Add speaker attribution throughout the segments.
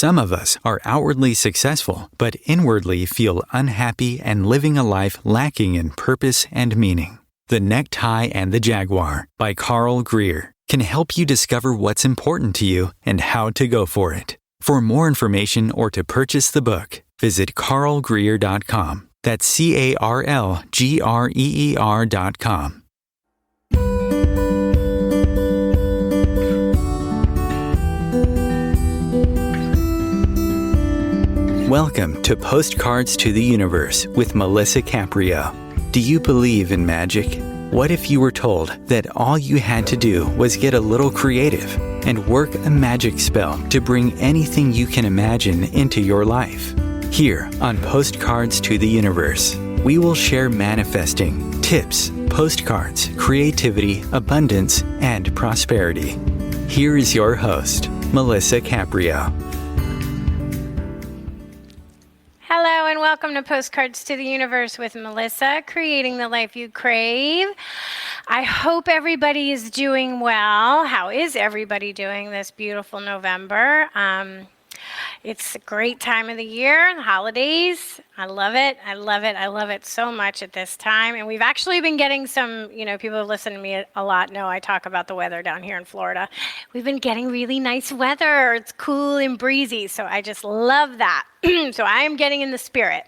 Speaker 1: Some of us are outwardly successful, but inwardly feel unhappy and living a life lacking in purpose and meaning. The Necktie and the Jaguar by Carl Greer can help you discover what's important to you and how to go for it. For more information or to purchase the book, visit carlgreer.com. That's CarlGreer.com. Welcome to Postcards to the Universe with Melisa Caprio. Do you believe in magic? What if you were told that all you had to do was get a little creative and work a magic spell to bring anything you can imagine into your life? Here on Postcards to the Universe, we will share manifesting, tips, postcards, creativity, abundance, and prosperity. Here is your host, Melisa Caprio.
Speaker 2: Hello and welcome to Postcards to the Universe with Melisa, creating the life you crave. I hope everybody is doing well. How is everybody doing this beautiful November? It's a great time of the year, the holidays. I love it. I love it. I love it so much at this time. And we've actually been getting some, people who listen to me a lot know I talk about the weather down here in Florida. We've been getting really nice weather. It's cool and breezy. So I just love that. So I am getting in the spirit.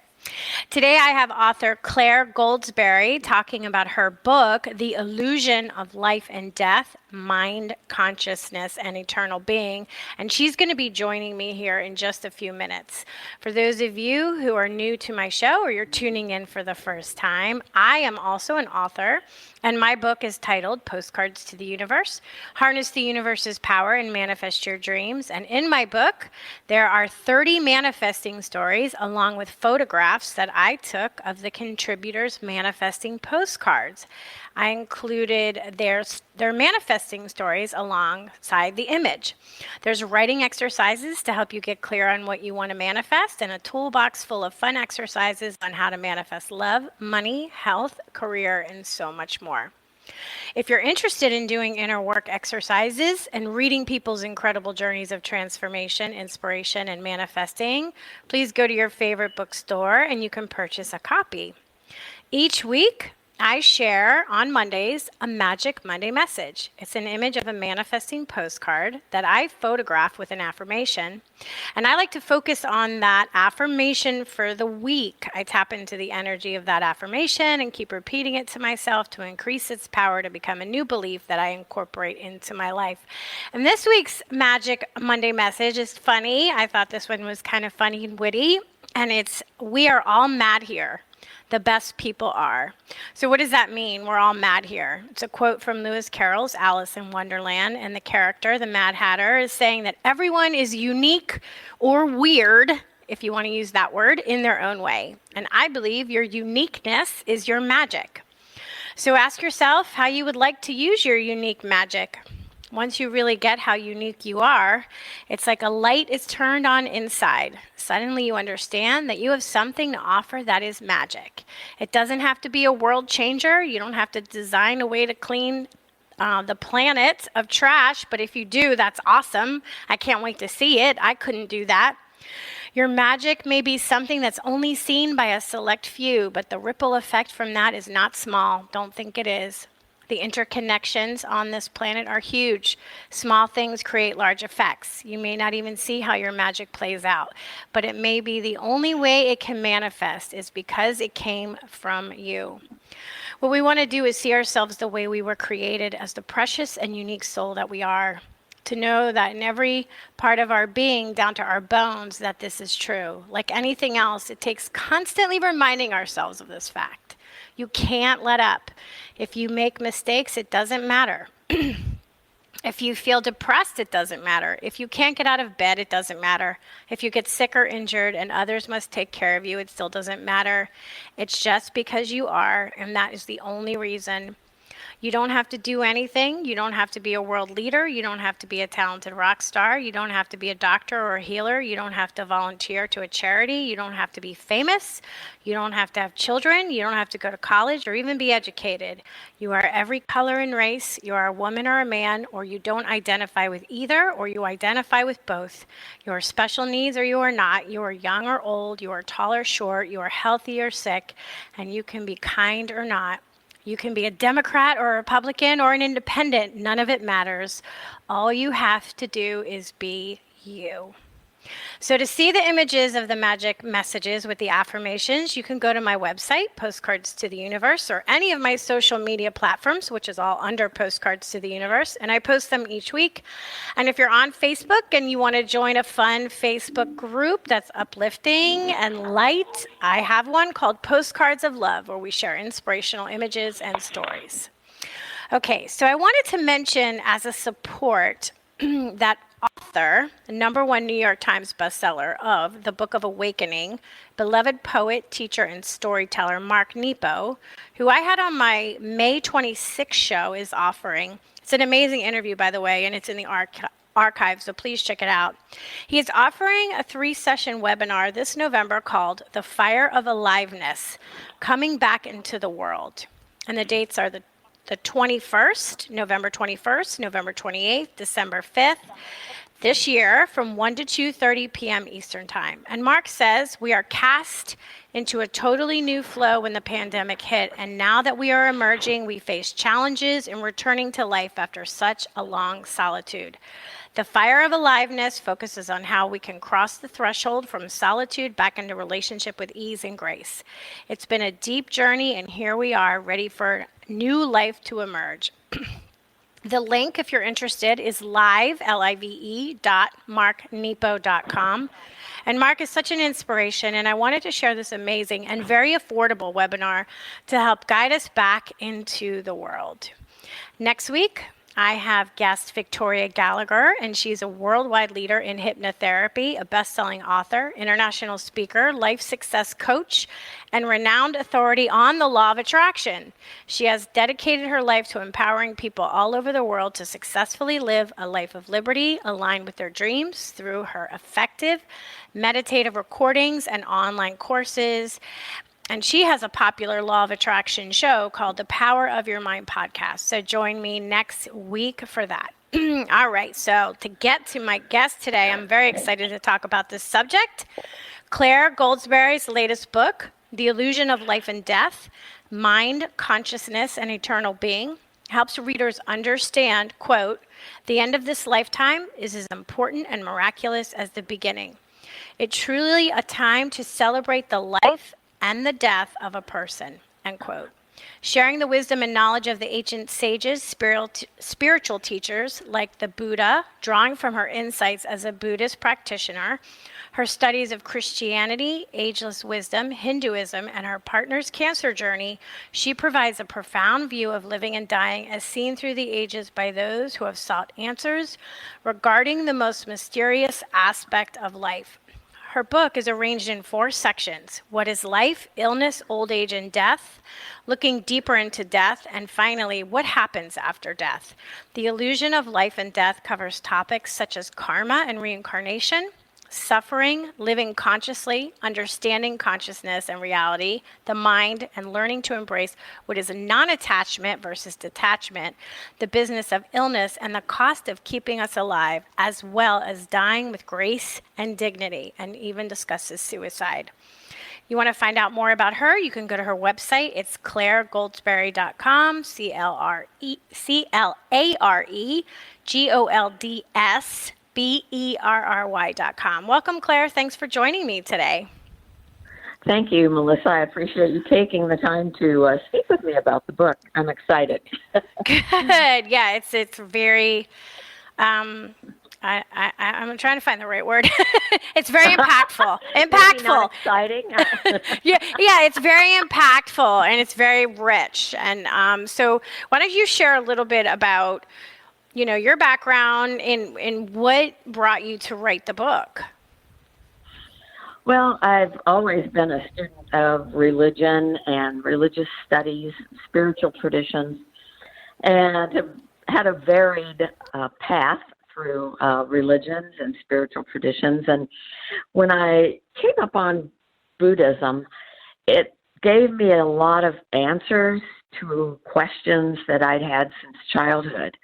Speaker 2: Today I have author Clare Goldsberry talking about her book, The Illusion of Life and Death, Mind, Consciousness, and Eternal Being. And she's going to be joining me here in just a few minutes. For those of you who are new to my show or you're tuning in for the first time, I am also an author. And my book is titled Postcards to the Universe, Harness the Universe's Power and Manifest Your Dreams. And in my book, there are 30 manifesting stories along with photographs that I took of the contributors' manifesting postcards. I included their manifesting stories alongside the image. There's writing exercises to help you get clear on what you want to manifest, and a toolbox full of fun exercises on how to manifest love, money, health, career, and so much more. If you're interested in doing inner work exercises and reading people's incredible journeys of transformation, inspiration, and manifesting, please go to your favorite bookstore and you can purchase a copy. Each week, I share on Mondays a Magic Monday message. It's an image of a manifesting postcard that I photograph with an affirmation. And I like to focus on that affirmation for the week. I tap into the energy of that affirmation and keep repeating it to myself to increase its power to become a new belief that I incorporate into my life. And this week's Magic Monday message is funny. I thought this one was kind of funny and witty. And it's, we are all mad here. The best people are. So what does that mean? We're all mad here. It's a quote from Lewis Carroll's Alice in Wonderland, and the character, the Mad Hatter, is saying that everyone is unique or weird, if you want to use that word, in their own way. And I believe your uniqueness is your magic. So ask yourself how you would like to use your unique magic. Once you really get how unique you are, it's like a light is turned on inside. Suddenly you understand that you have something to offer that is magic. It doesn't have to be a world changer. You don't have to design a way to clean the planet of trash, but if you do, that's awesome. I can't wait to see it. I couldn't do that. Your magic may be something that's only seen by a select few, but the ripple effect from that is not small. Don't think it is. The interconnections on this planet are huge. Small things create large effects. You may not even see how your magic plays out, but it may be the only way it can manifest is because it came from you. What we want to do is see ourselves the way we were created, as the precious and unique soul that we are. To know that in every part of our being, down to our bones, that this is true. Like anything else, it takes constantly reminding ourselves of this fact. You can't let up. If you make mistakes, it doesn't matter. If you feel depressed, it doesn't matter. If you can't get out of bed, it doesn't matter. If you get sick or injured and others must take care of you, it still doesn't matter. It's just because you are, and that is the only reason. You don't have to do anything. You don't have to be a world leader. You don't have to be a talented rock star. You don't have to be a doctor or a healer. You don't have to volunteer to a charity. You don't have to be famous. You don't have to have children. You don't have to go to college or even be educated. You are every color and race. You are a woman or a man, or you don't identify with either, or you identify with both. You are special needs or you are not. You are young or old. You are tall or short. You are healthy or sick. And you can be kind or not. You can be a Democrat or a Republican or an independent. None of it matters. All you have to do is be you. So to see the images of the magic messages with the affirmations, you can go to my website, Postcards to the Universe, or any of my social media platforms, which is all under Postcards to the Universe, and I post them each week. And if you're on Facebook and you want to join a fun Facebook group that's uplifting and light, I have one called Postcards of Love, where we share inspirational images and stories. Okay, so I wanted to mention as a support that author, the #1 New York Times bestseller of The Book of Awakening, beloved poet, teacher, and storyteller Mark Nepo, who I had on my May 26th show, is offering. It's an amazing interview, by the way, and it's in the archive, so please check it out. He is offering a 3-session webinar this November called The Fire of Aliveness, Coming Back into the World. And the dates are the 21st, November 21st, November 28th, December 5th, this year from 1 to 2:30 p.m. Eastern Time. And Mark says we are cast into a totally new flow when the pandemic hit. And now that we are emerging, we face challenges in returning to life after such a long solitude. The Fire of Aliveness focuses on how we can cross the threshold from solitude back into relationship with ease and grace. It's been a deep journey, and here we are, ready for new life to emerge. The link, if you're interested, is live.marknepo.com. And Mark is such an inspiration, and I wanted to share this amazing and very affordable webinar to help guide us back into the world. Next week, I have guest Victoria Gallagher, and she's a worldwide leader in hypnotherapy, a best-selling author, international speaker, life success coach, and renowned authority on the law of attraction. She has dedicated her life to empowering people all over the world to successfully live a life of liberty aligned with their dreams through her effective meditative recordings and online courses. And she has a popular law of attraction show called The Power of Your Mind podcast. So join me next week for that. All right, so to get to my guest today, I'm very excited to talk about this subject. Clare Goldsberry's latest book, The Illusion of Life and Death, Mind, Consciousness, and Eternal Being, helps readers understand, quote, the end of this lifetime is as important and miraculous as the beginning. It's truly a time to celebrate the life and the death of a person, end quote. Sharing the wisdom and knowledge of the ancient sages, spiritual teachers like the Buddha, drawing from her insights as a Buddhist practitioner, her studies of Christianity, Ageless Wisdom, Hinduism, and her partner's cancer journey, she provides a profound view of living and dying as seen through the ages by those who have sought answers regarding the most mysterious aspect of life. Her book is arranged in 4 sections: what is life, illness, old age, and death, looking deeper into death, and finally, what happens after death. The Illusion of Life and Death covers topics such as karma and reincarnation, suffering, living consciously, understanding consciousness and reality, the mind, and learning to embrace what is a non-attachment versus detachment, the business of illness, and the cost of keeping us alive, as well as dying with grace and dignity, and even discusses suicide. You want to find out more about her, you can go to her website. It's claregoldsberry.com, ClareGoldsberry.com. Welcome, Clare. Thanks for joining me today.
Speaker 3: Thank you, Melissa. I appreciate you taking the time to speak with me about the book. I'm excited.
Speaker 2: Good. Yeah, it's very, I'm trying to find the right word. It's very impactful.
Speaker 3: Maybe not exciting.
Speaker 2: yeah, it's very impactful and it's very rich. And so why don't you share a little bit about, your background in what brought you to write the book?
Speaker 3: Well, I've always been a student of religion and religious studies, spiritual traditions. and have had a varied path through religions and spiritual traditions. And when I came up on Buddhism, it gave me a lot of answers to questions that I'd had since childhood.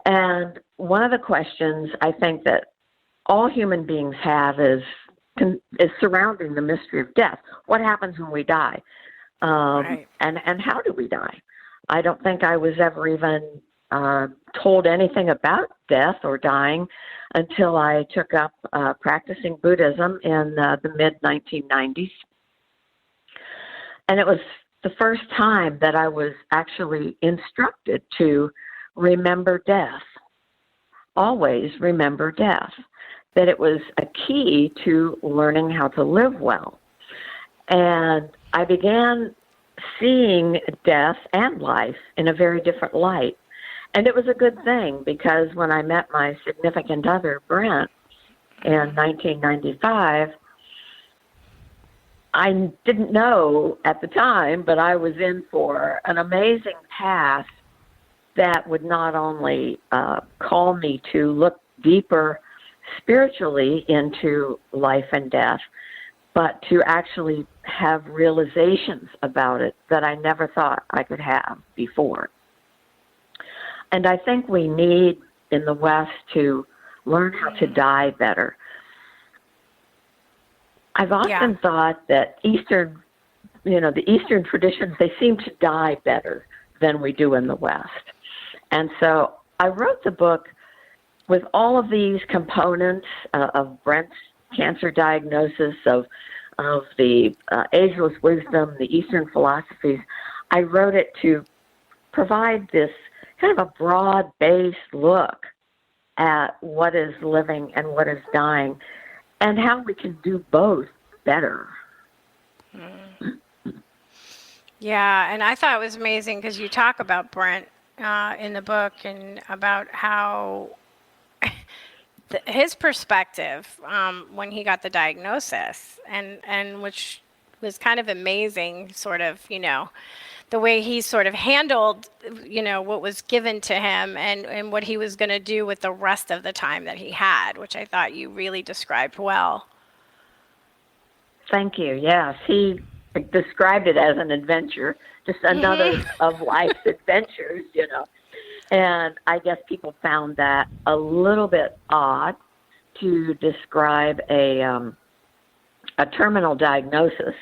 Speaker 3: And one of the questions I think that all human beings have is surrounding the mystery of death. What happens when we die?
Speaker 2: Right.
Speaker 3: And how do we die? I don't think I was ever even told anything about death or dying until I took up practicing Buddhism in the mid-1990s. And it was the first time that I was actually instructed to remember death. Always remember death. That it was a key to learning how to live well. And I began seeing death and life in a very different light. And it was a good thing, because when I met my significant other, Brent, in 1995, I didn't know at the time, but I was in for an amazing path that would not only call me to look deeper spiritually into life and death, but to actually have realizations about it that I never thought I could have before. And I think we need in the West to learn how to die better. I've often thought that the Eastern traditions, they seem to die better than we do in the West. And so I wrote the book with all of these components of Brent's cancer diagnosis, of the Ageless Wisdom, the Eastern philosophies. I wrote it to provide this kind of a broad-based look at what is living and what is dying, and how we can do both better.
Speaker 2: Yeah, and I thought it was amazing because you talk about Brent in the book, and about how his perspective when he got the diagnosis, and which was kind of amazing, sort of, the way he sort of handled, what was given to him, and what he was going to do with the rest of the time that he had, which I thought you really described well.
Speaker 3: Thank you. Yes, he described it as an adventure, just another of life's adventures, And I guess people found that a little bit odd to describe a terminal diagnosis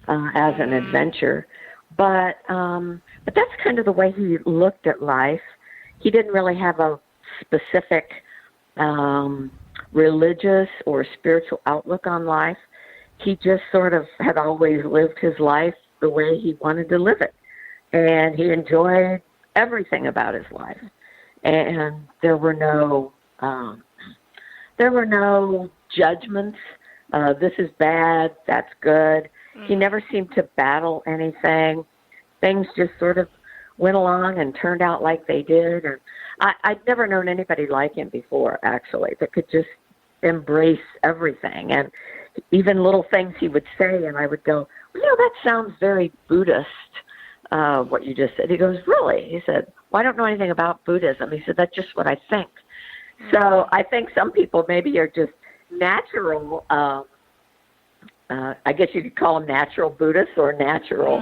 Speaker 3: as an adventure. But that's kind of the way he looked at life. He didn't really have a specific religious or spiritual outlook on life. He just sort of had always lived his life the way he wanted to live it. And he enjoyed everything about his life. And there were no judgments. This is bad, that's good. He never seemed to battle anything. Things just sort of went along and turned out like they did. And I'd never known anybody like him before, actually, that could just embrace everything. And even little things he would say, and I would go, that sounds very Buddhist, what you just said. He goes, really? He said, well, I don't know anything about Buddhism. He said, that's just what I think. So I think some people maybe are just natural, I guess you could call them natural Buddhists or natural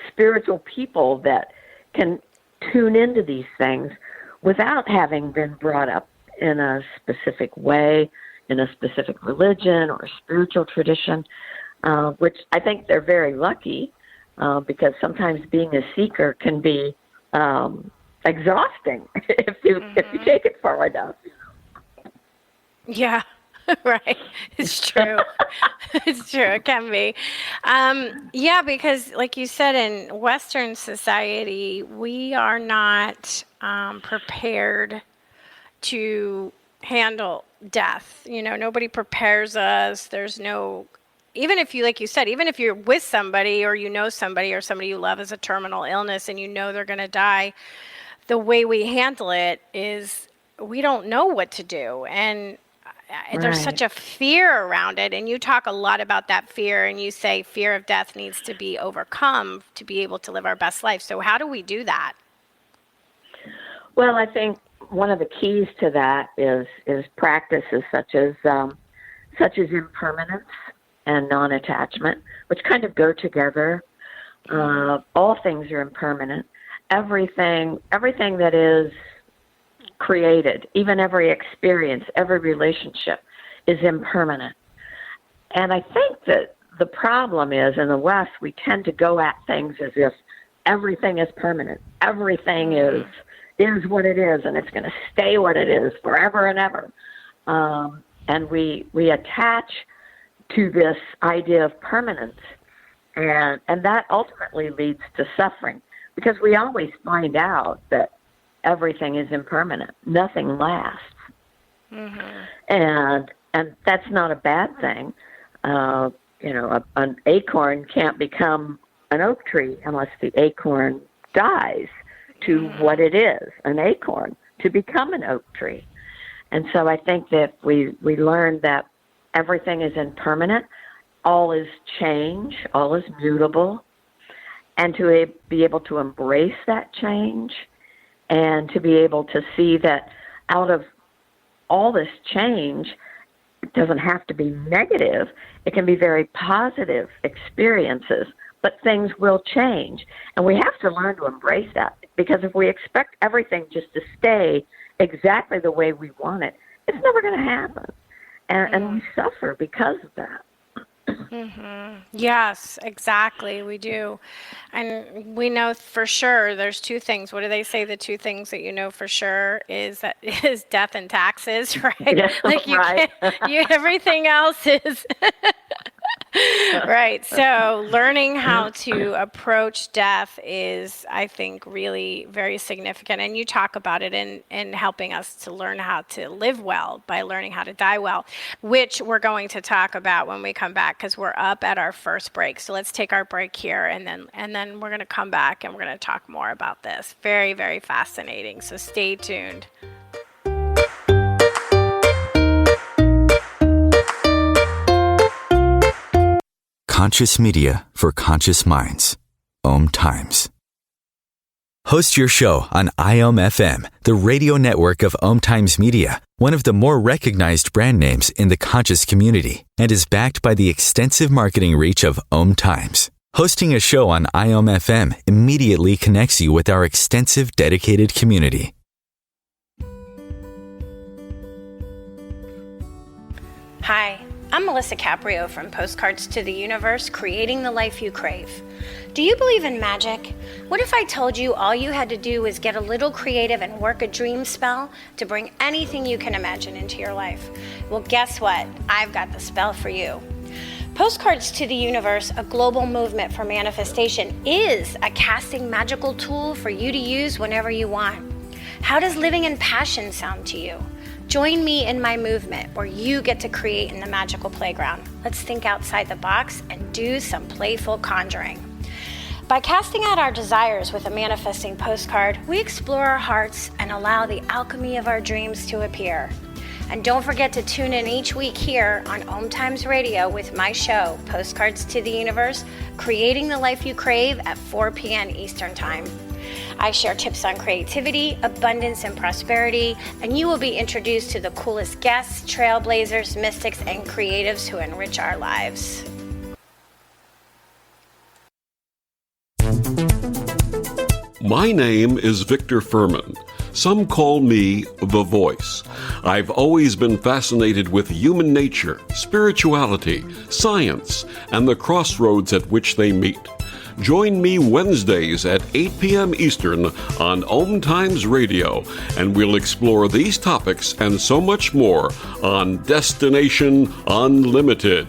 Speaker 3: spiritual people that can tune into these things without having been brought up in a specific way, in a specific religion or spiritual tradition, which I think they're very lucky, because sometimes being a seeker can be exhausting if you take it far enough.
Speaker 2: Yeah, right. It's true. It's true. It can be. Yeah, because like you said, in Western society, we are not prepared to handle death. Nobody prepares us. There's no, even if you, like you said, even if you're with somebody or somebody or somebody you love has a terminal illness and they're going to die, the way we handle it is we don't know what to do. And there's such a fear around it. And you talk a lot about that fear, and you say fear of death needs to be overcome to be able to live our best life. So how do we do that?
Speaker 3: Well, I think one of the keys to that is practices such as impermanence and non-attachment, which kind of go together. All things are impermanent. Everything that is created, even every experience, every relationship is impermanent. And I think that the problem is, in the West, we tend to go at things as if everything is permanent. Everything is what it is, and it's going to stay what it is forever and ever. And we attach to this idea of permanence, and that ultimately leads to suffering, because we always find out that everything is impermanent. Nothing lasts. And that's not a bad thing. An acorn can't become an oak tree unless the acorn dies to what it is, an acorn, to become an oak tree. And so I think that we learn that everything is impermanent, all is change, all is mutable, and to be able to embrace that change and to be able to see that out of all this change, it doesn't have to be negative. It can be very positive experiences, but things will change. And we have to learn to embrace that, because if we expect everything just to stay exactly the way we want it, it's never going to happen. And we suffer because of that.
Speaker 2: Yes, exactly. We do. And we know for sure there's two things. What do they say? The two things that you know for sure is death and taxes, right?
Speaker 3: Yeah,
Speaker 2: like
Speaker 3: right.
Speaker 2: Everything else is right. So learning how to approach death is, I think, really very significant. And you talk about it in helping us to learn how to live well by learning how to die well, which we're going to talk about when we come back, because we're up at our first break. So let's take our break here, and then we're going to come back and we're going to talk more about this. Very, very fascinating. So stay tuned.
Speaker 1: Conscious media for conscious minds. OMTimes. Host your show on IOM-FM, the radio network of OMTimes Media, one of the more recognized brand names in the conscious community, and is backed by the extensive marketing reach of OMTimes. Hosting a show on IOM-FM immediately connects you with our extensive dedicated community.
Speaker 2: Hi, I'm Melisa Caprio from Postcards to the Universe, creating the life you crave. Do you believe in magic? What if I told you all you had to do was get a little creative and work a dream spell to bring anything you can imagine into your life? Well, guess what? I've got the spell for you. Postcards to the Universe, a global movement for manifestation, is a casting magical tool for you to use whenever you want. How does living in passion sound to you? Join me in my movement where you get to create in the magical playground. Let's think outside the box and do some playful conjuring. By casting out our desires with a manifesting postcard, we explore our hearts and allow the alchemy of our dreams to appear. And don't forget to tune in each week here on OMTimes Radio with my show, Postcards to the Universe, creating the life you crave at 4 p.m. Eastern Time. I share tips on creativity, abundance, and prosperity, and you will be introduced to the coolest guests, trailblazers, mystics, and creatives who enrich our lives.
Speaker 4: My name is Victor Furman. Some call me The Voice. I've always been fascinated with human nature, spirituality, science, and the crossroads at which they meet. Join me Wednesdays at 8 p.m. Eastern on OMTimes Radio, and we'll explore these topics and so much more on Destination Unlimited.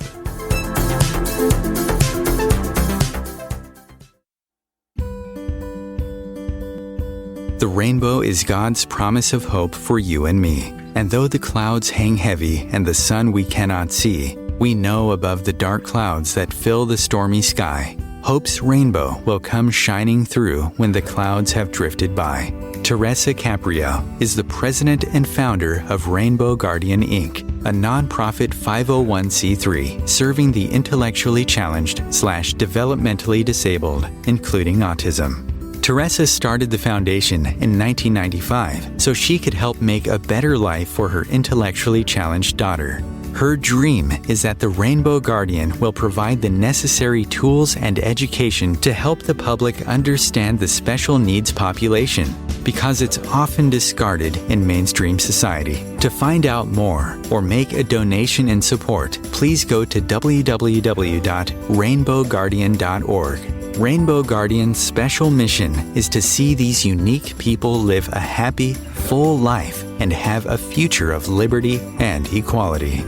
Speaker 1: The rainbow is God's promise of hope for you and me. And though the clouds hang heavy and the sun we cannot see, we know above the dark clouds that fill the stormy sky, hope's rainbow will come shining through when the clouds have drifted by. Teresa Caprio is the president and founder of Rainbow Guardian Inc., a nonprofit 501c3 serving the intellectually challenged/developmentally disabled, including autism. Teresa started the foundation in 1995 so she could help make a better life for her intellectually challenged daughter. Her dream is that the Rainbow Guardian will provide the necessary tools and education to help the public understand the special needs population, because it's often discarded in mainstream society. To find out more or make a donation in support, please go to www.rainbowguardian.org. Rainbow Guardian's special mission is to see these unique people live a happy, full life and have a future of liberty and equality.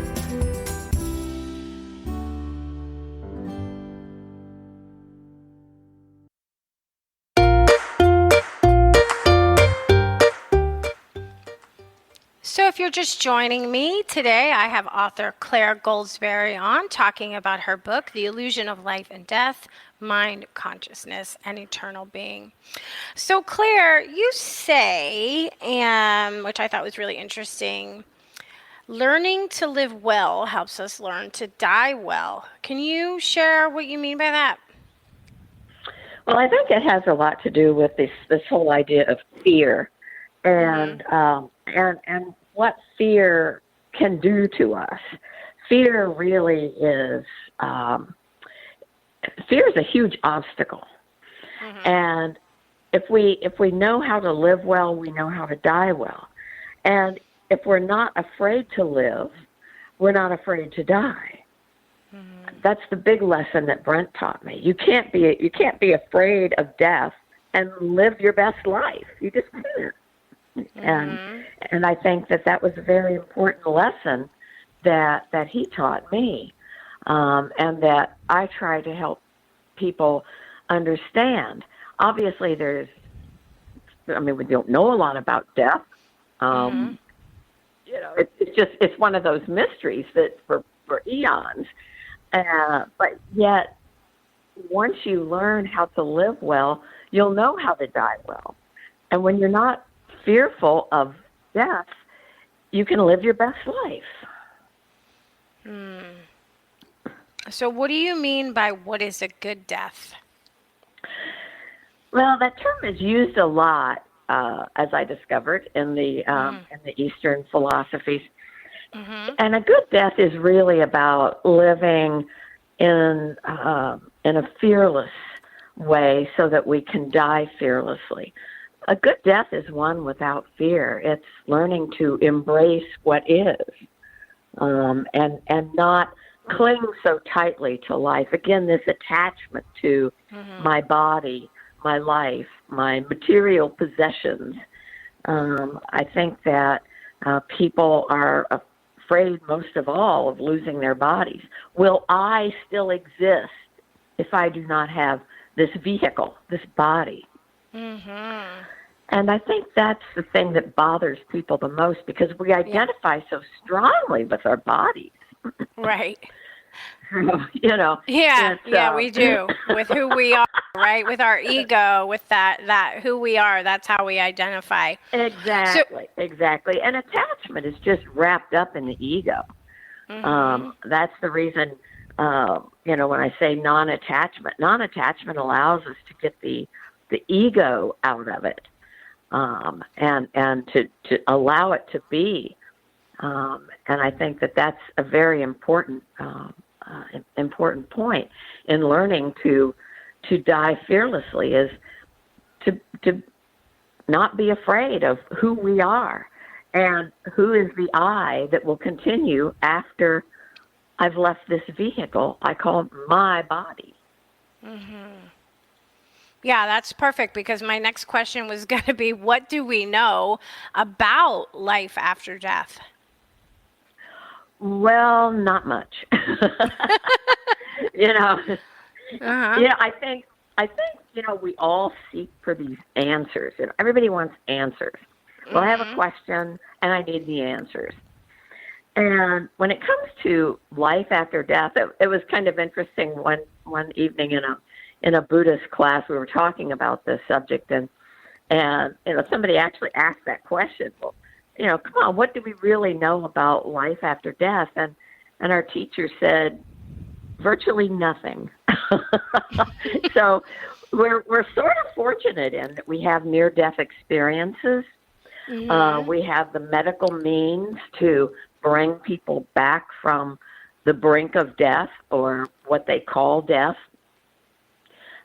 Speaker 2: So if you're just joining me today, I have author Clare Goldsberry on talking about her book, The Illusion of Life and Death, Mind, Consciousness, and Eternal Being. So Clare, you say, which I thought was really interesting, learning to live well helps us learn to die well. Can you share what you mean by that?
Speaker 3: Well, I think it has a lot to do with this whole idea of fear, and what fear can do to us. Fear really is fear is a huge obstacle, and if we know how to live well, we know how to die well, and if we're not afraid to live, we're not afraid to die. That's the big lesson that Brent taught me. You can't be afraid of death and live your best life. You just can't. And I think that was a very important lesson that he taught me, and that I try to help people understand. Obviously, we don't know a lot about death. It's one of those mysteries that for eons. But yet, once you learn how to live well, you'll know how to die well. And when you're not fearful of death, you can live your best life.
Speaker 2: So what do you mean by what is a good death?
Speaker 3: Well, that term is used a lot, as I discovered in the Eastern philosophies. And a good death is really about living in a fearless way so that we can die fearlessly. A good death is one without fear. It's learning to embrace what is, and not cling so tightly to life. Again, this attachment to my body, my life, my material possessions. I think that people are afraid most of all of losing their bodies. Will I still exist if I do not have this vehicle, this body? And I think that's the thing that bothers people the most, because we identify so strongly with our bodies.
Speaker 2: Right.
Speaker 3: Yeah,
Speaker 2: we do. With who we are, right? With our ego, with that who we are, that's how we identify.
Speaker 3: Exactly. And attachment is just wrapped up in the ego. That's the reason, when I say non-attachment allows us to get the ego out of it, and to allow it to be. And I think that that's a very important point in learning to die fearlessly, is to not be afraid of who we are and who is the I that will continue after I've left this vehicle I call my body.
Speaker 2: Yeah, that's perfect, because my next question was going to be, what do we know about life after death?
Speaker 3: Well, not much. I think we all seek for these answers. Everybody wants answers. Well, I have a question and I need the answers. And when it comes to life after death, it was kind of interesting. One evening in a Buddhist class, we were talking about this subject, and And, somebody actually asked that question. Well, come on, what do we really know about life after death? And our teacher said, virtually nothing. So we're sort of fortunate in that we have near-death experiences. We have the medical means to bring people back from the brink of death, or what they call death.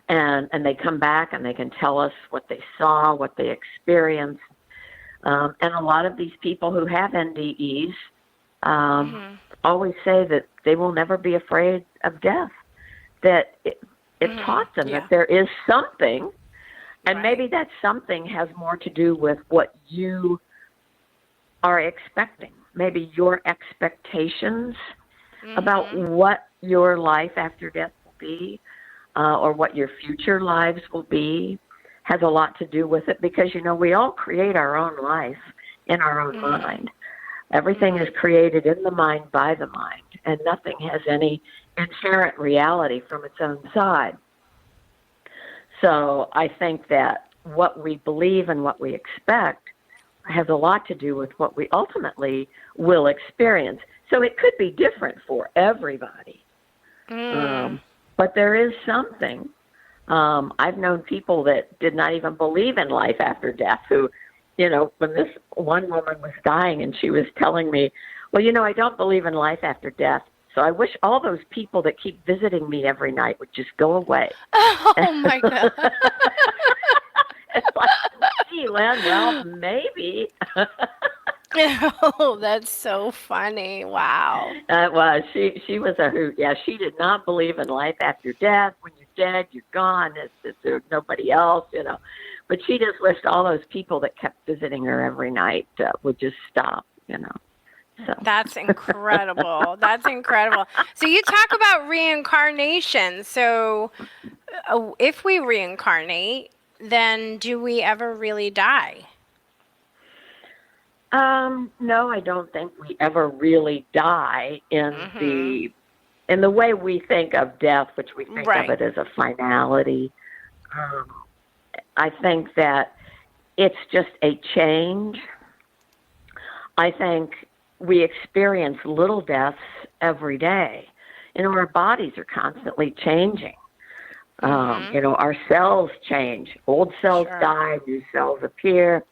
Speaker 3: And they come back and they can tell us what they saw, what they experienced. And a lot of these people who have NDEs always say that they will never be afraid of death, that it taught them that there is something, and maybe that something has more to do with what you are expecting, maybe your expectations about what your life after death will be, or what your future lives will be, has a lot to do with it, because, we all create our own life in our own mind. Everything is created in the mind by the mind, and nothing has any inherent reality from its own side. So I think that what we believe and what we expect has a lot to do with what we ultimately will experience. So it could be different for everybody. But there is something. I've known people that did not even believe in life after death, who, when this one woman was dying and she was telling me, well, I don't believe in life after death, so I wish all those people that keep visiting me every night would just go away.
Speaker 2: Oh, my God.
Speaker 3: It's like, gee, Len, well, maybe.
Speaker 2: Oh, that's so funny. Wow.
Speaker 3: Well, she was a hoot. Yeah, she did not believe in life after death. When you're dead, you're gone. There's nobody else, But she just wished all those people that kept visiting her every night would just stop, So.
Speaker 2: That's incredible. That's incredible. So you talk about reincarnation. So if we reincarnate, then do we ever really die?
Speaker 3: No, I don't think we ever really die in the way we think of death, which we think of it as a finality. I think that it's just a change. I think we experience little deaths every day. Our bodies are constantly changing. Our cells change. Old cells die, new cells appear.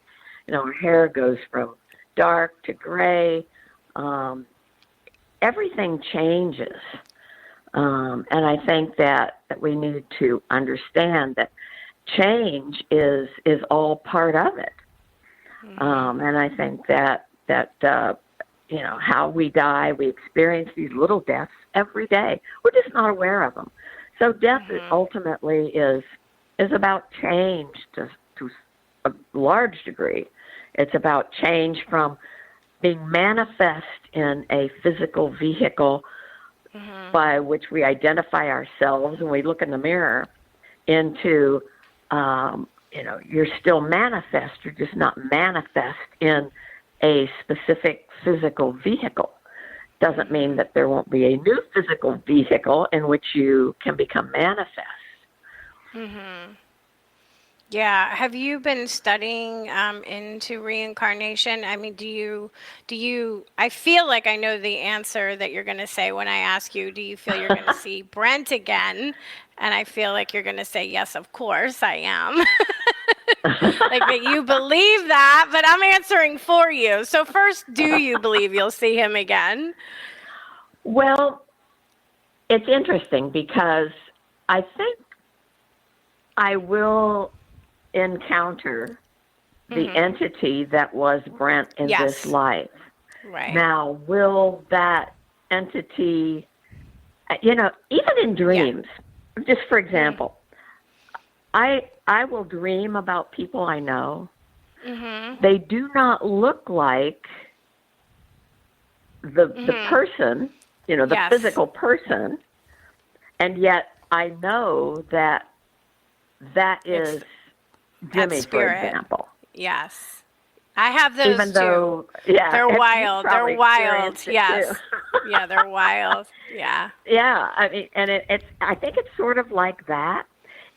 Speaker 3: Our hair goes from dark to gray. Everything changes. And I think that we need to understand that change is all part of it. And I think that how we die, we experience these little deaths every day. We're just not aware of them. So death ultimately is about change to a large degree. It's about change from being manifest in a physical vehicle by which we identify ourselves when we look in the mirror into, you're still manifest. You're just not manifest in a specific physical vehicle. Doesn't mean that there won't be a new physical vehicle in which you can become manifest.
Speaker 2: Yeah. Have you been studying into reincarnation? I mean, do you, I feel like I know the answer that you're going to say when I ask you, do you feel you're going to see Brent again? And I feel like you're going to say, yes, of course I am. Like that you believe that, but I'm answering for you. So first, do you believe you'll see him again?
Speaker 3: Well, it's interesting because I think I will encounter the entity that was Brent in this life.
Speaker 2: Right.
Speaker 3: Now, will that entity, even in dreams, just for example, I will dream about people I know. They do not look like the person, the physical person, and yet I know that is Jimmy, for example.
Speaker 2: Yes. I have those
Speaker 3: even though,
Speaker 2: too. They're wild. They're wild. Yes. Yeah, they're wild. Yeah.
Speaker 3: Yeah. I mean, and I think it's sort of like that.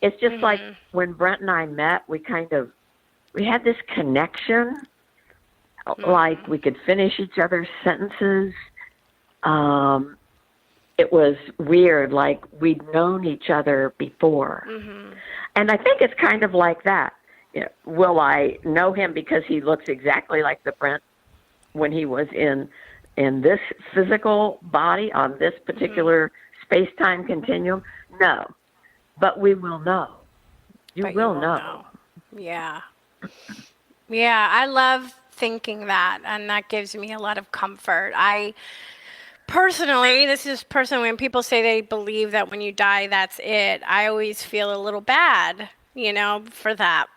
Speaker 3: It's just like when Brent and I met, we kind of we had this connection, like we could finish each other's sentences. It was weird, like we'd known each other before. And I think it's kind of like that. You know, will I know him because he looks exactly like the Brent when he was in this physical body on this particular space-time continuum? No. But we will know. You will know.
Speaker 2: Yeah. Yeah, I love thinking that, and that gives me a lot of comfort. Personally, this is personal, when people say they believe that when you die, that's it, I always feel a little bad, for that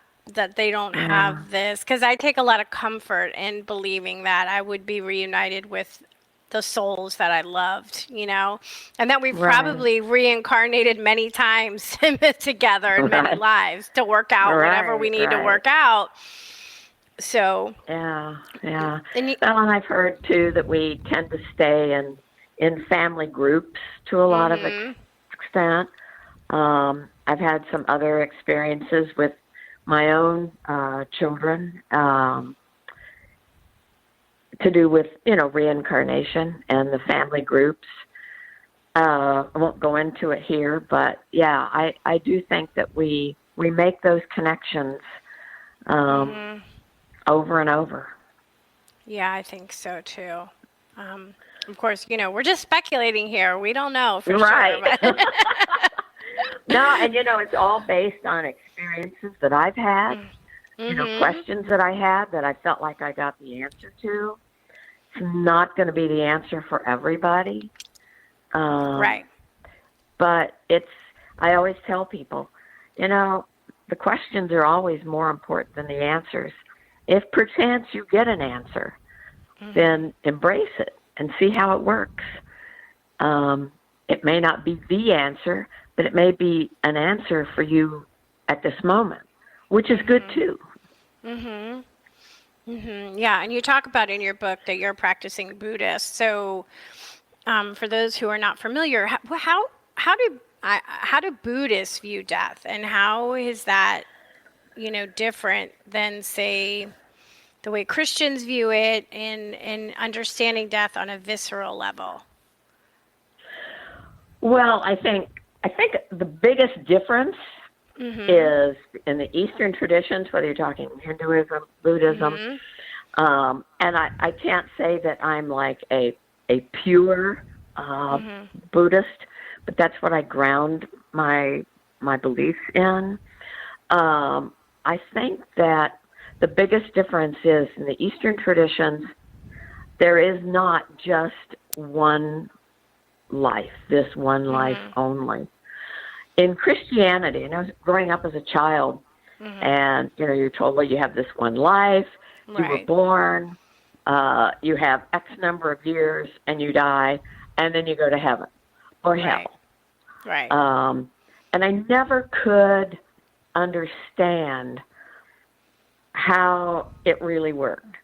Speaker 2: they don't have this. Because I take a lot of comfort in believing that I would be reunited with the souls that I loved, and that we've probably reincarnated many times together in many lives to work out whatever we need to work out. So.
Speaker 3: Yeah. And I've heard, too, that we tend to stay in family groups to a lot of extent. I've had some other experiences with my own children to do with, reincarnation and the family groups. I won't go into it here, but yeah, I do think that we make those connections over and over.
Speaker 2: Yeah, I think so too. Of course, we're just speculating here. We don't know for sure. But
Speaker 3: No, and it's all based on experiences that I've had, questions that I had that I felt like I got the answer to. It's not going to be the answer for everybody.
Speaker 2: Right.
Speaker 3: But I always tell people, the questions are always more important than the answers. If perchance you get an answer, then embrace it and see how it works. It may not be the answer, but it may be an answer for you at this moment, which is good too.
Speaker 2: Yeah, and you talk about in your book that you're a practicing Buddhist. So, for those who are not familiar, how do Buddhists view death, and how is that, different than, say, the way Christians view it, in understanding death on a visceral level?
Speaker 3: Well, I think the biggest difference is in the Eastern traditions, whether you're talking Hinduism, Buddhism, and I can't say that I'm like a pure Buddhist, but that's what I ground my beliefs in. I think that the biggest difference is in the Eastern traditions, there is not just one life, this one life only. In Christianity, and I was growing up as a child, and you're told, well, you have this one life, you were born, you have X number of years, and you die, and then you go to heaven or hell.
Speaker 2: Right.
Speaker 3: And I never could understand how it really worked.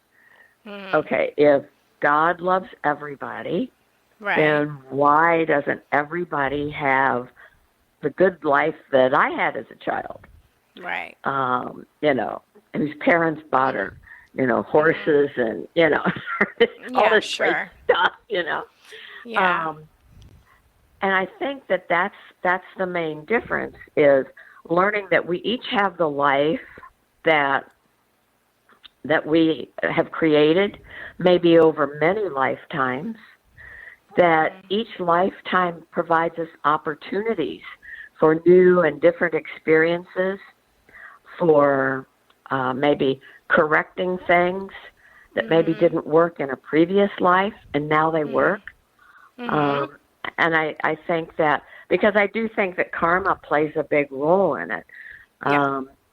Speaker 3: Okay, if God loves everybody, then why doesn't everybody have the good life that I had as a child?
Speaker 2: Right.
Speaker 3: Whose parents bought her, horses and, all this great stuff,
Speaker 2: Yeah.
Speaker 3: And I think that's the main difference, is learning that we each have the life that we have created, maybe over many lifetimes, that each lifetime provides us opportunities for new and different experiences, for maybe correcting things that maybe didn't work in a previous life and now they work. And I think that, because I do think that karma plays a big role in it.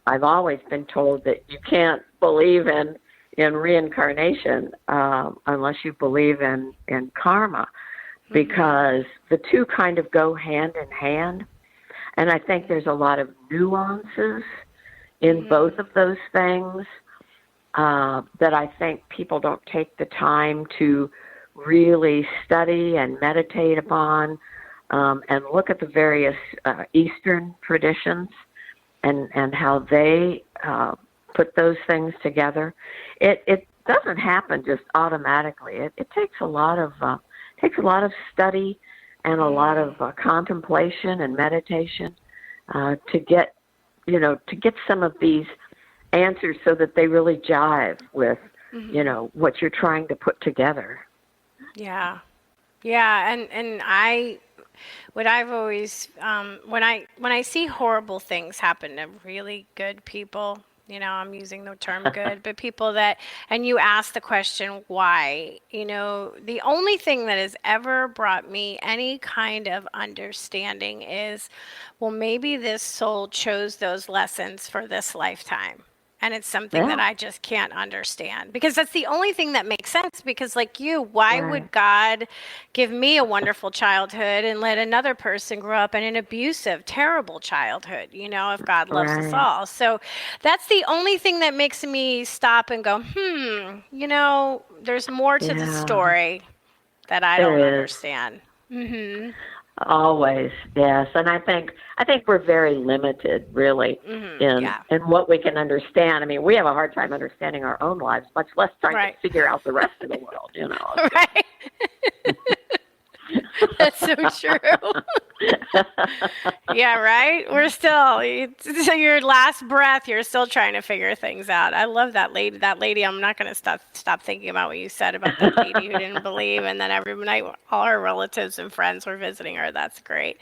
Speaker 3: I've always been told that you can't believe in reincarnation unless you believe in karma, because the two kind of go hand in hand. And I think there's a lot of nuances in both of those things that I think people don't take the time to really study and meditate upon, and look at the various Eastern traditions and how they put those things together. It doesn't happen just automatically. It takes a lot of study and a lot of contemplation and meditation to get some of these answers so that they really jive with what you're trying to put together.
Speaker 2: Yeah, and what I've always when I see horrible things happen to really good people, I'm using the term good, but people and you ask the question why, the only thing that has ever brought me any kind of understanding is, well, maybe this soul chose those lessons for this lifetime. And it's something that I just can't understand, because that's the only thing that makes sense. Because like you, why would God give me a wonderful childhood and let another person grow up in an abusive, terrible childhood, if God loves us all? So that's the only thing that makes me stop and go, there's more to the story that I don't understand. Mm-hmm.
Speaker 3: Always, yes. And I think we're very limited, really, in what we can understand. I mean, we have a hard time understanding our own lives, much less trying to figure out the rest of the world,
Speaker 2: Right. That's so true. Yeah, right? We're still, so your last breath, you're still trying to figure things out. I love that lady. That lady, I'm not going to stop thinking about what you said about that lady who didn't believe, and then every night all her relatives and friends were visiting her. That's great.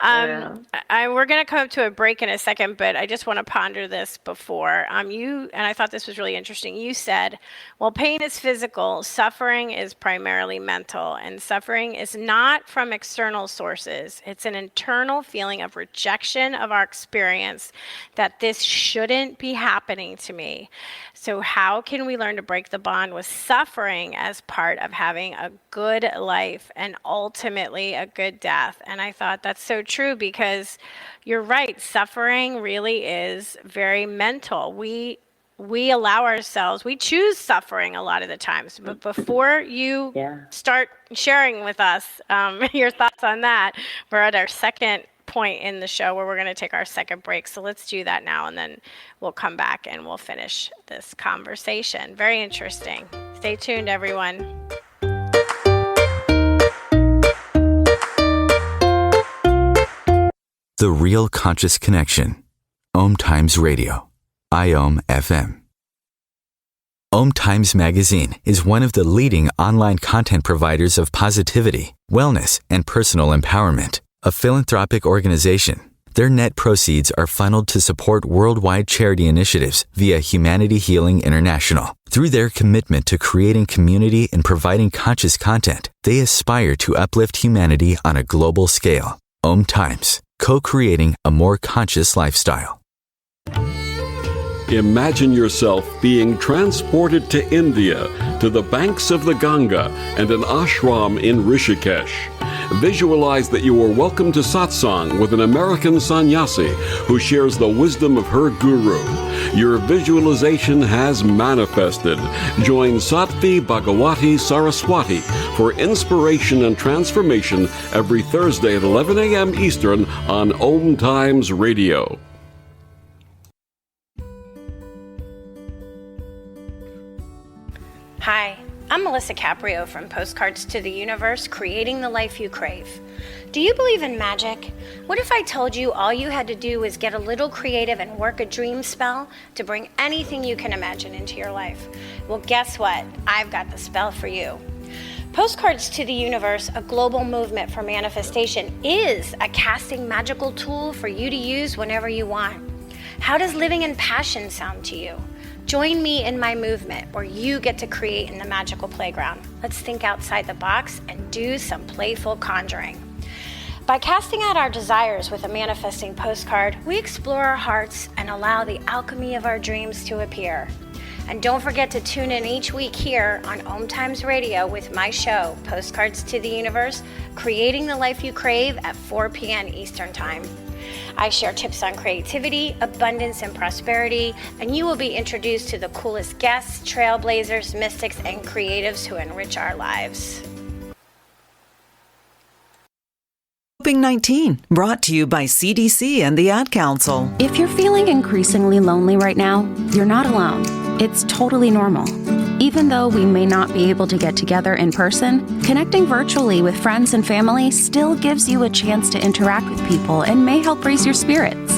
Speaker 2: We're going to come up to a break in a second, but I just want to ponder this before. And I thought this was really interesting. You said, well, pain is physical, suffering is primarily mental, and suffering is not from external sources. It's an internal feeling of rejection of our experience, that this shouldn't be happening to me. So how can we learn to break the bond with suffering as part of having a good life and ultimately a good death? And I thought that's so true, because you're right. Suffering really is very mental. We allow ourselves, we choose suffering a lot of the times. But before you start sharing with us your thoughts on that, we're at our second point in the show where we're going to take our second break. So let's do that now, and then we'll come back and we'll finish this conversation. Very interesting. Stay tuned, everyone.
Speaker 1: The Real Conscious Connection. OMTimes Radio. IOM FM. OMTimes Magazine is one of the leading online content providers of positivity, wellness, and personal empowerment. A philanthropic organization, their net proceeds are funneled to support worldwide charity initiatives via Humanity Healing International. Through their commitment to creating community and providing conscious content, they aspire to uplift humanity on a global scale. OMTimes, co-creating a more conscious lifestyle.
Speaker 4: Imagine yourself being transported to India, to the banks of the Ganga and an ashram in Rishikesh. Visualize that you are welcome to satsang with an American sannyasi who shares the wisdom of her guru. Your visualization has manifested. Join Sattvi Bhagawati Saraswati for inspiration and transformation every Thursday at 11 a.m. Eastern on OMTimes Radio.
Speaker 2: Hi, I'm Melisa Caprio from Postcards to the Universe, creating the life you crave. Do you believe in magic? What if I told you all you had to do was get a little creative and work a dream spell to bring anything you can imagine into your life? Well, guess what? I've got the spell for you. Postcards to the Universe, a global movement for manifestation, is a casting magical tool for you to use whenever you want. How does living in passion sound to you? Join me in my movement where you get to create in the magical playground. Let's think outside the box and do some playful conjuring. By casting out our desires with a manifesting postcard, we explore our hearts and allow the alchemy of our dreams to appear. And don't forget to tune in each week here on OMTimes Radio with my show, Postcards to the Universe, creating the life you crave at 4 p.m. Eastern Time. I share tips on creativity, abundance, and prosperity, and you will be introduced to the coolest guests, trailblazers, mystics, and creatives who enrich our lives.
Speaker 5: Coping 19, brought to you by CDC and the Ad Council.
Speaker 6: If you're feeling increasingly lonely right now, you're not alone. It's totally normal. Even though we may not be able to get together in person, connecting virtually with friends and family still gives you a chance to interact with people and may help raise your spirits.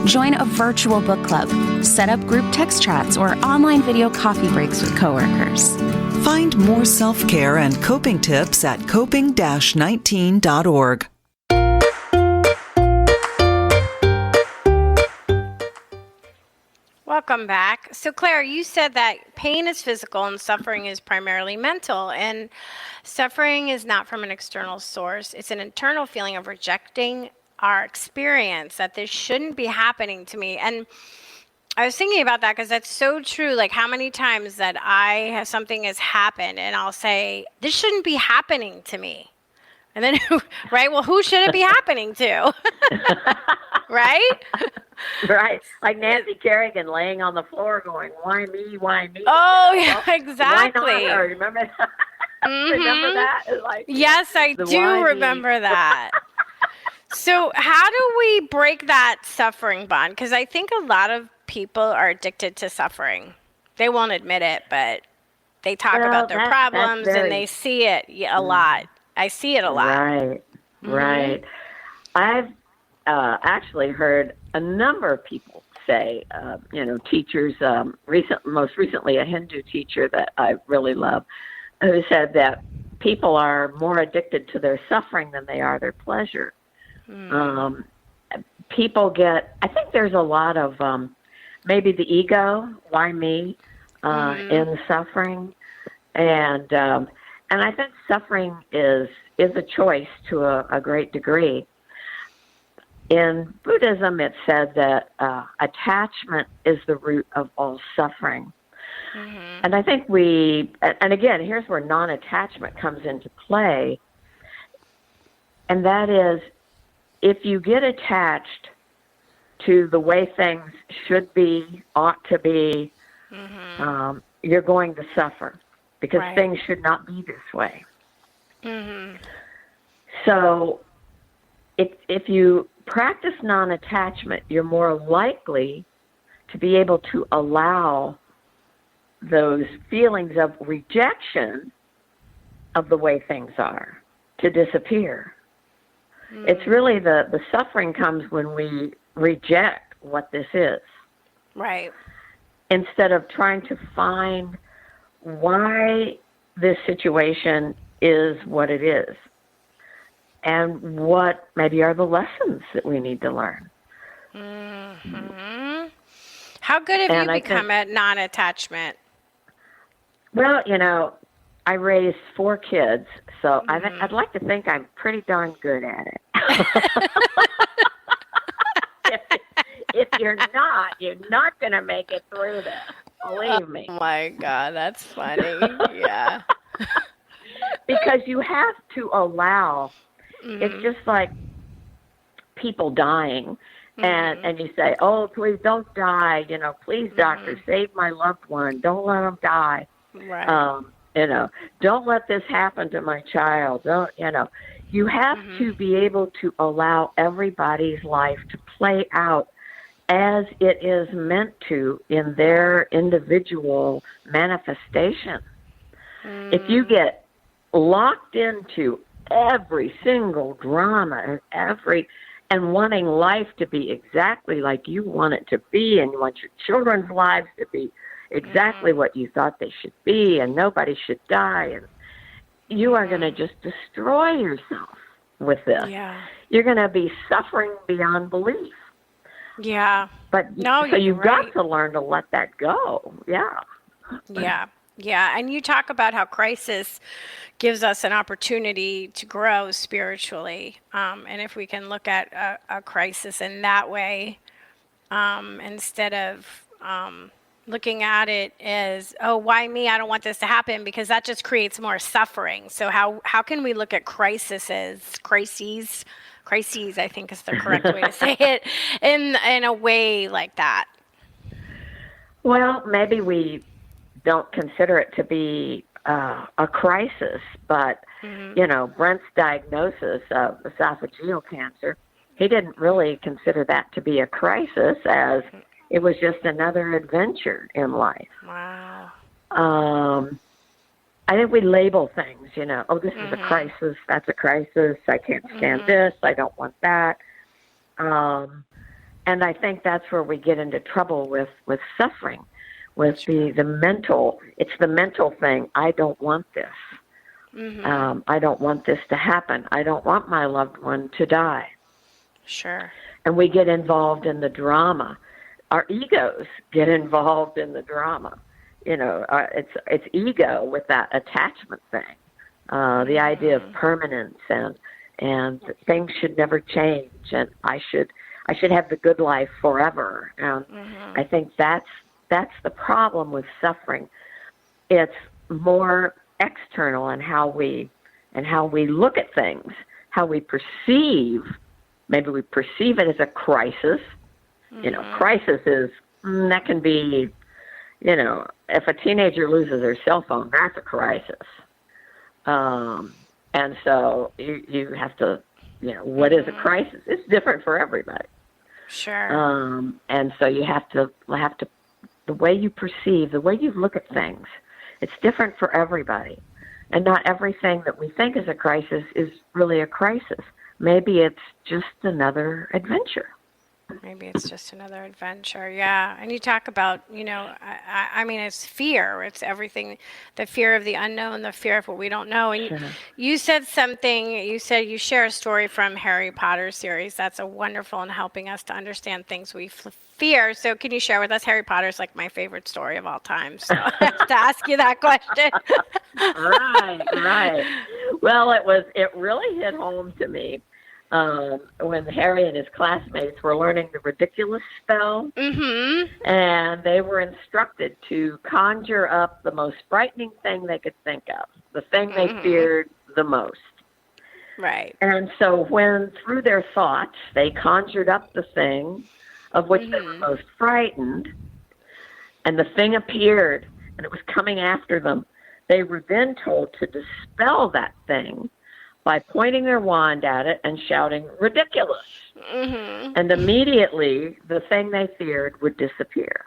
Speaker 6: Join a virtual book club, set up group text chats, or online video coffee breaks with coworkers.
Speaker 5: Find more self-care and coping tips at coping-19.org.
Speaker 2: Welcome back. So, Claire, you said that pain is physical and suffering is primarily mental. And suffering is not from an external source. It's an internal feeling of rejecting our experience, that this shouldn't be happening to me. And I was thinking about that because that's so true. Like how many times that something has happened and I'll say, this shouldn't be happening to me. And then, right? Well, who should it be happening to? Right?
Speaker 3: Right. Like Nancy Kerrigan laying on the floor going, why me, why me?
Speaker 2: Oh, yeah, exactly.
Speaker 3: Why not her? Remember that? Remember that? Like,
Speaker 2: yes, I do remember that. So how do we break that suffering bond? Because I think a lot of people are addicted to suffering. They won't admit it, but they talk about their problems and they see it a lot. I see it a lot.
Speaker 3: Right, right. I've actually heard a number of people say, teachers, most recently a Hindu teacher that I really love, who said that people are more addicted to their suffering than they are their pleasure. People I think there's a lot of maybe the ego, why me, in suffering. And I think suffering is a choice to a great degree. In Buddhism, it said that attachment is the root of all suffering. And I think and again, here's where non-attachment comes into play. And that is, if you get attached to the way things should be, ought to be, you're going to suffer because things should not be this way. So if you practice non-attachment, you're more likely to be able to allow those feelings of rejection of the way things are to disappear. It's really the suffering comes when we reject what this is. Right. Instead of trying to find why this situation is what it is and what maybe are the lessons that we need to learn.
Speaker 2: How good have you become at non-attachment?
Speaker 3: Well, I raised 4 kids, so I'd like to think I'm pretty darn good at it. if you're not going to make it through this. Believe me.
Speaker 2: Oh, my God. That's funny. Yeah.
Speaker 3: Because you have to allow, it's just like people dying. And you say, oh, please don't die. Please, doctor, save my loved one. Don't let them die. Right. Don't let this happen to my child. You have to be able to allow everybody's life to play out as it is meant to in their individual manifestation. If you get locked into every single drama and wanting life to be exactly like you want it to be, and you want your children's lives to be exactly what you thought they should be, and nobody should die, and you are going to just destroy yourself with this. Yeah. You're going to be suffering beyond belief. Yeah. So you've got to learn to let that go. Yeah.
Speaker 2: Yeah. Yeah. And you talk about how crisis gives us an opportunity to grow spiritually. And if we can look at a crisis in that way, instead of looking at it as, oh, why me? I don't want this to happen, because that just creates more suffering. So how can we look at crises, I think is the correct way to say it, in a way like that?
Speaker 3: Well, maybe we don't consider it to be a crisis, but You know, Brent's diagnosis of esophageal cancer, he didn't really consider that to be a crisis, as it was just another adventure in life.
Speaker 2: Wow.
Speaker 3: I think we label things, you know, oh, this is a crisis, that's a crisis, I can't stand this, I don't want that. And I think that's where we get into trouble with suffering, with the mental, it's the mental thing, I don't want this. I don't want this to happen. I don't want my loved one to die.
Speaker 2: Sure.
Speaker 3: And we get involved in the drama. Our egos get involved in the drama. You know, it's ego with that attachment thing, the idea of permanence and things should never change, and I should have the good life forever. And I think that's the problem with suffering. It's more external in how we look at things, how we perceive. Maybe we perceive it as a crisis. You know, crisis is that can be. You know, if a teenager loses their cell phone, that's a crisis. And so you have to, you know, what is a crisis? It's different for everybody.
Speaker 2: Sure.
Speaker 3: And so you have to, the way you perceive, the way you look at things, it's different for everybody. And not everything that we think is a crisis is really a crisis. Maybe it's just another adventure.
Speaker 2: Maybe it's just another adventure. Yeah. And you talk about, you know, I mean, it's fear. It's everything, the fear of the unknown, the fear of what we don't know. And you said something, you said you share a story from Harry Potter series. That's a wonderful in helping us to understand things we fear. So can you share with us? Harry Potter's like my favorite story of all time. So I have to ask you that question.
Speaker 3: Right. Well, it really hit home to me. When Harry and his classmates were learning the ridiculous spell, and they were instructed to conjure up the most frightening thing they could think of, the thing they feared the most.
Speaker 2: Right.
Speaker 3: And so when, through their thoughts, they conjured up the thing of which they were most frightened, and the thing appeared, and it was coming after them, they were then told to dispel that thing by pointing their wand at it and shouting, ridiculous. And immediately, the thing they feared would disappear.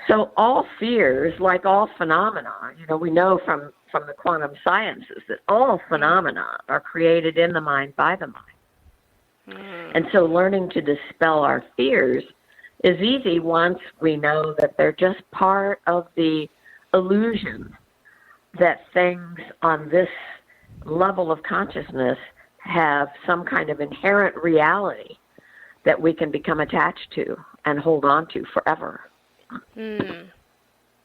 Speaker 3: So all fears, like all phenomena, you know, we know from the quantum sciences that all phenomena are created in the mind by the mind. And so learning to dispel our fears is easy once we know that they're just part of the illusion that things on this level of consciousness have some kind of inherent reality that we can become attached to and hold on to forever.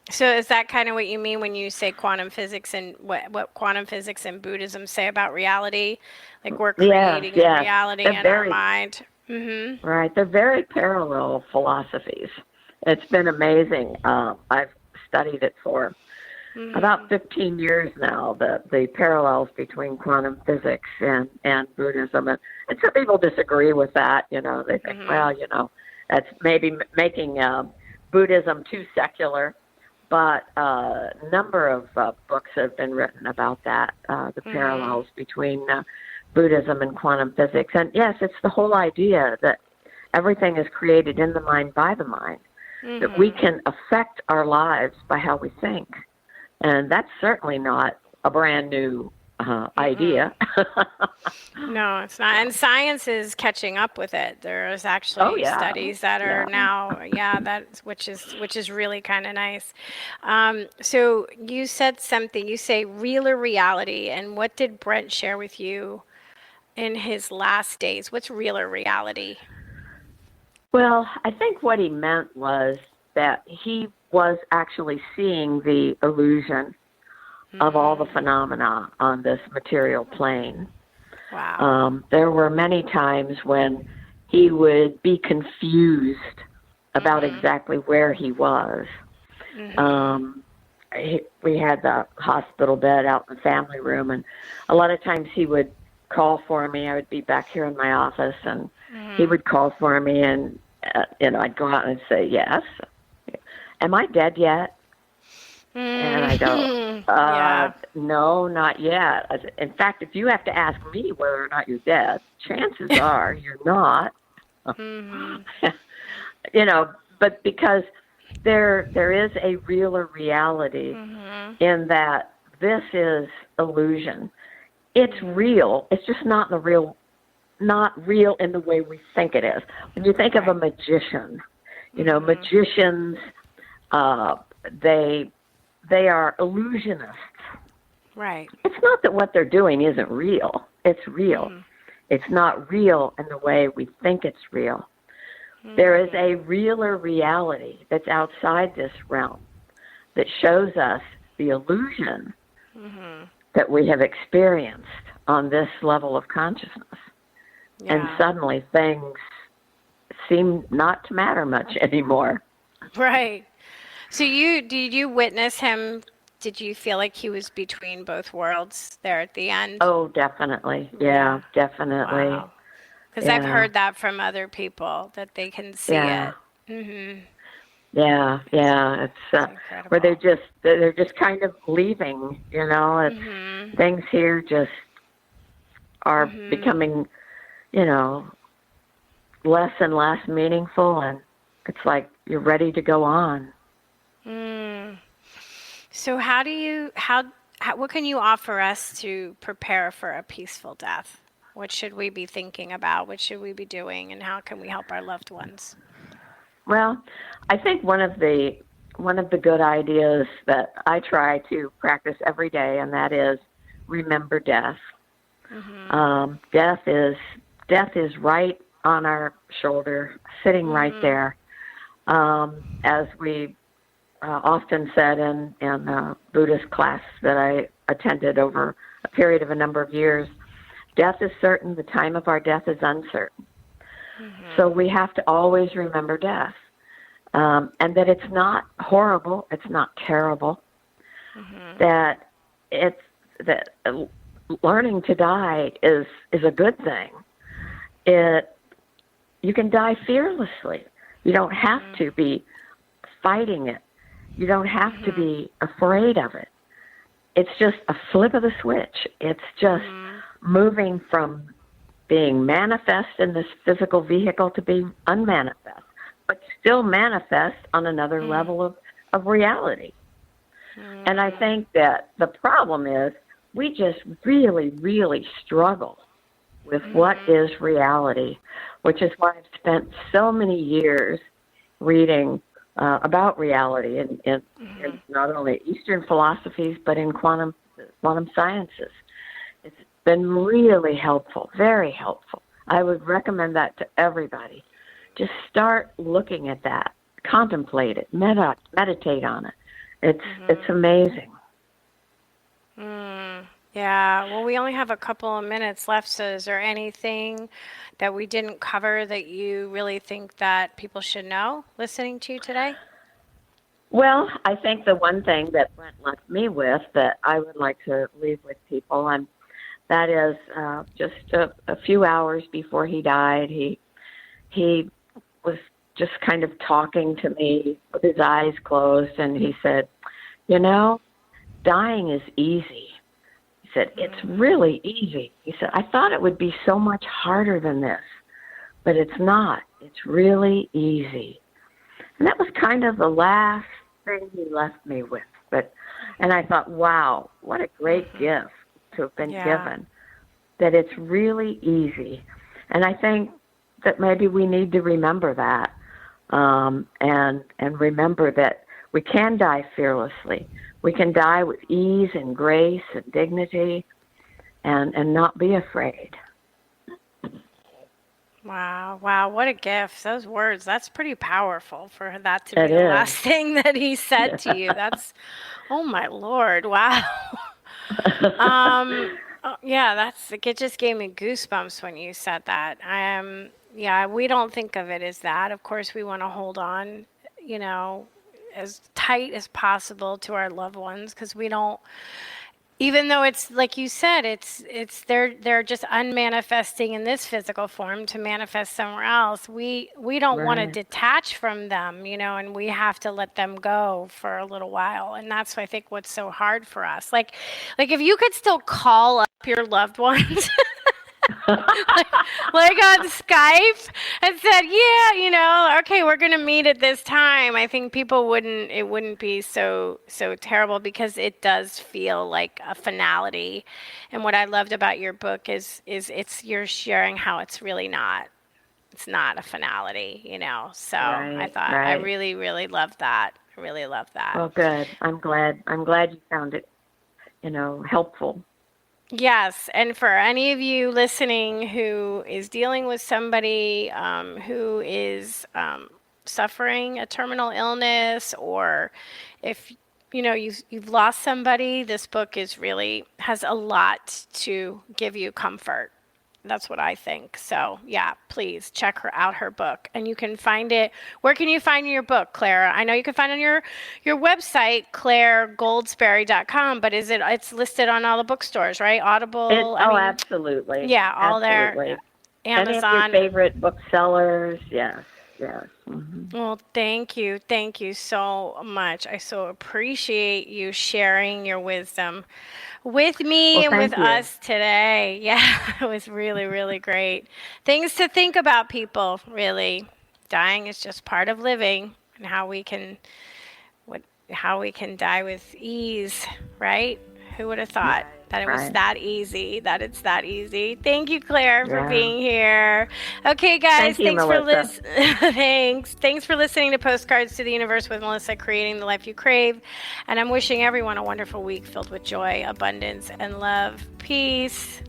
Speaker 2: So is that kind of what you mean when you say quantum physics, and what quantum physics and Buddhism say about reality? Like we're creating reality in our mind.
Speaker 3: Right. They're very parallel philosophies. It's been amazing. I've studied it for about 15 years now, the parallels between quantum physics and Buddhism. And some people disagree with that. You know, they think, well, you know, that's maybe making Buddhism too secular. But a number of books have been written about that, the parallels between Buddhism and quantum physics. And yes, it's the whole idea that everything is created in the mind by the mind, that we can affect our lives by how we think. And that's certainly not a brand new idea.
Speaker 2: No, it's not. And science is catching up with it. There's actually studies that are now, which is really kind of nice. So you said something, you say realer reality. And what did Brent share with you in his last days? What's realer reality?
Speaker 3: Well, I think what he meant was that he was actually seeing the illusion of all the phenomena on this material plane.
Speaker 2: Wow.
Speaker 3: There were many times when he would be confused about exactly where he was. We had the hospital bed out in the family room, and a lot of times he would call for me. I would be back here in my office, and he would call for me, and I'd go out and say, yes. Am I dead yet? And I go,
Speaker 2: Yeah.
Speaker 3: no, not yet. In fact, if you have to ask me whether or not you're dead, chances are you're not. You know, but because there is a realer reality in that this is illusion. It's real. It's just not real in the way we think it is. When you think of a magician, you know, magicians, they are illusionists.
Speaker 2: Right.
Speaker 3: It's not that what they're doing isn't real. It's real. It's not real in the way we think it's real. There is a realer reality that's outside this realm that shows us the illusion that we have experienced on this level of consciousness.
Speaker 2: Yeah.
Speaker 3: And suddenly things seem not to matter much anymore.
Speaker 2: Right. So did you witness him? Did you feel like he was between both worlds there at the end?
Speaker 3: Oh, definitely. Yeah, definitely.
Speaker 2: Wow. Because I've heard that from other people, that they can see it.
Speaker 3: Yeah. It's where they're just kind of leaving. You know, it's things here just are becoming, you know, less and less meaningful, and it's like you're ready to go on.
Speaker 2: So what can you offer us to prepare for a peaceful death? What should we be thinking about? What should we be doing? And how can we help our loved ones?
Speaker 3: Well, I think one of the good ideas that I try to practice every day, and that is remember death. Death is right on our shoulder, sitting right there. As we often said in a Buddhist class that I attended over a period of a number of years, death is certain, the time of our death is uncertain. So we have to always remember death, and that it's not horrible, it's not terrible, that learning to die is a good thing. You can die fearlessly. You don't have to be fighting it. You don't have to be afraid of it. It's just a flip of the switch. It's just moving from being manifest in this physical vehicle to being unmanifest, but still manifest on another level of reality. And I think that the problem is we just really, really struggle with what is reality, which is why I've spent so many years reading about reality in not only Eastern philosophies, but in quantum sciences. It's been really helpful, very helpful. I would recommend that to everybody. Just start looking at that, contemplate it, meditate on it. It's amazing.
Speaker 2: Yeah, well, we only have a couple of minutes left, so is there anything that we didn't cover that you really think that people should know listening to you today?
Speaker 3: Well, I think the one thing that Brent left me with that I would like to leave with people, and that is just a few hours before he died, he was just kind of talking to me with his eyes closed, and he said, you know, dying is easy. He said, it's really easy. He said, I thought it would be so much harder than this, but it's not. It's really easy. And that was kind of the last thing he left me with. And I thought, wow, what a great gift to have been given, that it's really easy. And I think that maybe we need to remember that, and remember that we can die fearlessly. We can die with ease and grace and dignity and not be afraid.
Speaker 2: Wow, what a gift. Those words, that's pretty powerful for that to be the last thing that he said to you. That's, oh my Lord, wow. It just gave me goosebumps when you said that. We don't think of it as that. Of course, we want to hold on, as tight as possible to our loved ones, because we don't, Even though it's like you said, they're just unmanifesting in this physical form to manifest somewhere else. We don't want to
Speaker 3: Right.
Speaker 2: detach from them, and we have to let them go for a little while. And that's, I think, what's so hard for us. Like if you could still call up your loved ones like on Skype and said, yeah, okay, we're going to meet at this time. I think it wouldn't be so terrible, because it does feel like a finality. And what I loved about your book is you're sharing how it's really not. It's not a finality, So I thought I
Speaker 3: Right.
Speaker 2: really, really loved that. I really love that.
Speaker 3: Well, good. I'm glad you found it, helpful.
Speaker 2: Yes, and for any of you listening who is dealing with somebody who is suffering a terminal illness, or if you've lost somebody, this book has a lot to give you comfort. That's what I think. So yeah, please check her book, and you can find it. Where can you find your book, Clara? I know you can find it on your website, claregoldsberry.com, but it's listed on all the bookstores, right? Audible.
Speaker 3: Absolutely.
Speaker 2: Yeah, all
Speaker 3: Absolutely.
Speaker 2: there. Amazon.
Speaker 3: Any of your favorite booksellers? Yes. Mm-hmm.
Speaker 2: Well, thank you so much. I so appreciate you sharing your wisdom with me and with us today. Yeah, it was really, really great. Things to think about, people, really. Dying is just part of living, and how we can die with ease, right? Who would have thought that it was that easy, that it's that easy. Thank you, Claire, for being here. Okay, guys,
Speaker 3: thanks
Speaker 2: for listening. Thanks for listening to Postcards to the Universe with Melisa, creating the life you crave. And I'm wishing everyone a wonderful week filled with joy, abundance, and love. Peace.